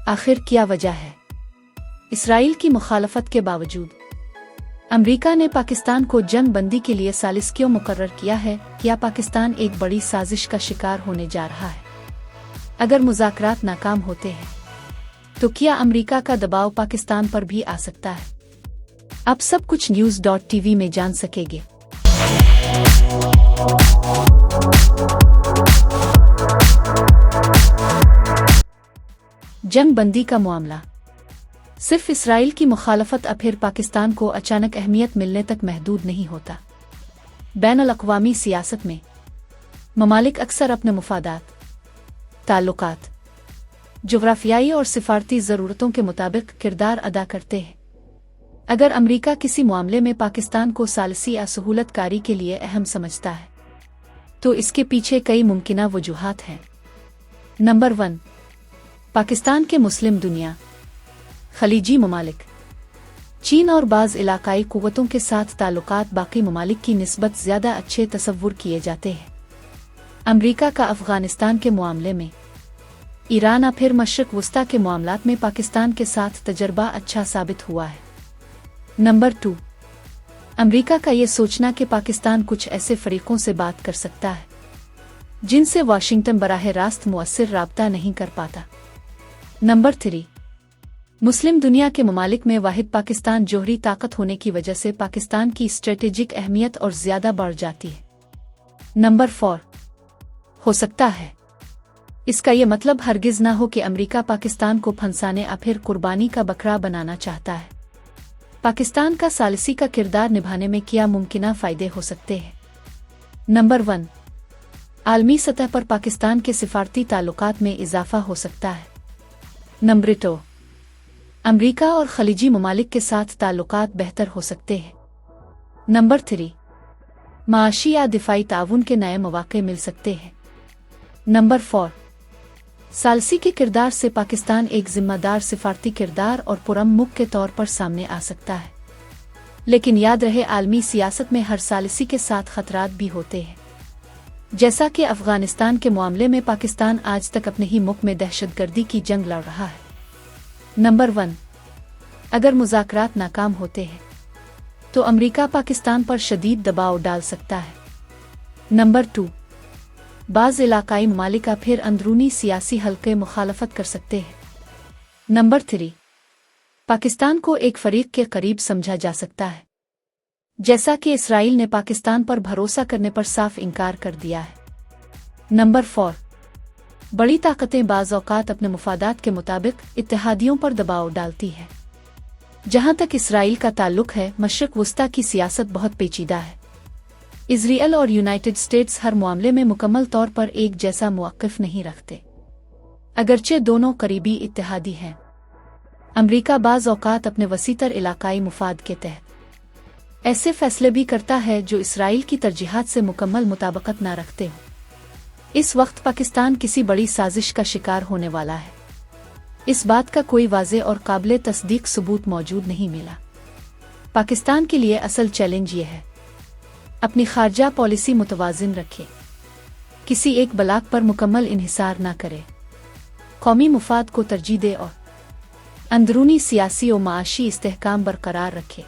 आखिर क्या वजह है? इसराइल की मुखालफत के बावजूद अमेरिका ने पाकिस्तान को जंग बंदी के लिए सालिस क्यों मुकर्रर किया है? क्या पाकिस्तान एक बड़ी साजिश का शिकार होने जा रहा है? अगर मुज़ाकरात नाकाम होते हैं तो क्या अमेरिका का दबाव पाकिस्तान पर भी आ सकता है? अब सब कुछ न्यूज़.tv में जान सकेंगे। जंग बंदी का मामला सिर्फ इसराइल की मुखालफत अब फिर पाकिस्तान को अचानक अहमियत मिलने तक महदूद नहीं होता। बैनुल-अक़वामी सियासत में ममालिक अक्सर अपने मुफादात, ताल्लुकात, जोग्राफियाई और सिफारती ज़रूरतों के मुताबिक किरदार अदा करते हैं। अगर अमेरिका किसी मामले में पाकिस्तान को सालिसी या सहूलतकारी के लिए अहम समझता है तो इसके पीछे कई मुमकिना वजूहात हैं। नंबर 1, पाकिस्तान के मुस्लिम दुनिया, खलीजी ममालिक, चीन और बाज़ इलाकाई कुव्वतों के साथ ताल्लुकात बाकी ममालिक की निस्बत ज़्यादा अच्छे तसव्वुर किए जाते हैं। अमेरिका का अफ़ग़ानिस्तान के मामले में, ईरान या फिर मशरिक़ वस्ता के मामलात में पाकिस्तान के साथ तजर्बा अच्छा साबित हुआ है। नंबर 2, अमेरिका का ये सोचना कि पाकिस्तान कुछ ऐसे फ़रीक़ों से बात कर सकता है जिनसे वाशिंगटन बराह रास्त मुअस्सिर राब्ता नहीं कर पाता। नंबर 3, मुस्लिम दुनिया के ममालिक में वाहिद पाकिस्तान जोहरी ताकत होने की वजह से पाकिस्तान की स्ट्रेटेजिक अहमियत और ज़्यादा बढ़ जाती है। नंबर 4, हो सकता है इसका यह मतलब हरगिज़ ना हो कि अमेरिका पाकिस्तान को फंसाने या फिर कुर्बानी का बकरा बनाना चाहता है। पाकिस्तान का सालिसी का किरदार निभाने में क्या मुमकिना फ़ायदे हो सकते हैं? नंबर 1, आलमी सतह पर पाकिस्तान के सिफारती ताल्लुकात में इजाफा हो सकता है। नंबर 2, अमेरिका और खलीजी ममालिक के साथ ताल्लुकात बेहतर हो सकते हैं। नंबर 3, माशी या दिफाई ताउन के नए मौक़े मिल सकते हैं। नंबर 4, सालिसी के किरदार से पाकिस्तान एक जिम्मेदार सिफारती किरदार और पुरअमन के तौर पर सामने आ सकता है। लेकिन याद रहे, आलमी सियासत में हर सालिसी के साथ खतरात भी होते हैं। जैसा कि अफ़ग़ानिस्तान के मामले में पाकिस्तान आज तक अपने ही मुल्क में दहशतगर्दी की जंग लड़ रहा है। नंबर 1, अगर मुज़ाकरात नाकाम होते हैं तो अमेरिका पाकिस्तान पर शदीद दबाव डाल सकता है। नंबर 2, बाज़ इलाकाई ममालिक फिर अंदरूनी सियासी हल्के मुखालफत कर सकते हैं। नंबर 3, पाकिस्तान को एक फ़रीक के करीब समझा जा सकता है, जैसा कि इसराइल ने पाकिस्तान पर भरोसा करने पर साफ इनकार कर दिया है। नंबर 4, बड़ी ताकतें बाज़ औक़ात अपने मुफादात के मुताबिक इत्तेहादियों पर दबाव डालती हैं। जहाँ तक इसराइल का ताल्लुक़ है, मशरिक़ वस्ता की सियासत बहुत पेचीदा है। इज़राइल और यूनाइटेड स्टेट्स हर मामले में मुकम्मल तौर पर एक जैसा मौक़िफ़ नहीं रखते, अगरचे दोनों करीबी इत्तेहादी हैं। अमेरिका बाज़ औक़ात अपने वसीतर इलाकाई मुफाद के तहत ऐसे फ़ैसले भी करता है जो इसराइल की तरजीहात से मुकम्मल मुताबिकत न रखते हों। इस वक्त पाकिस्तान किसी बड़ी साजिश का शिकार होने वाला है। इस बात का कोई वाज़े और काबिले तस्दीक सबूत मौजूद नहीं मिला। पाकिस्तान के लिए असल चैलेंज ये है, अपनी खारजा पॉलिसी मुतवाज़िन रखे, किसी एक ब्लॉक पर मुकम्मल इन्हिसार न करे, कौमी मुफाद को तरजीह दे और अंदरूनी सियासी और माशी इस्तेहकाम बरकरार रखे।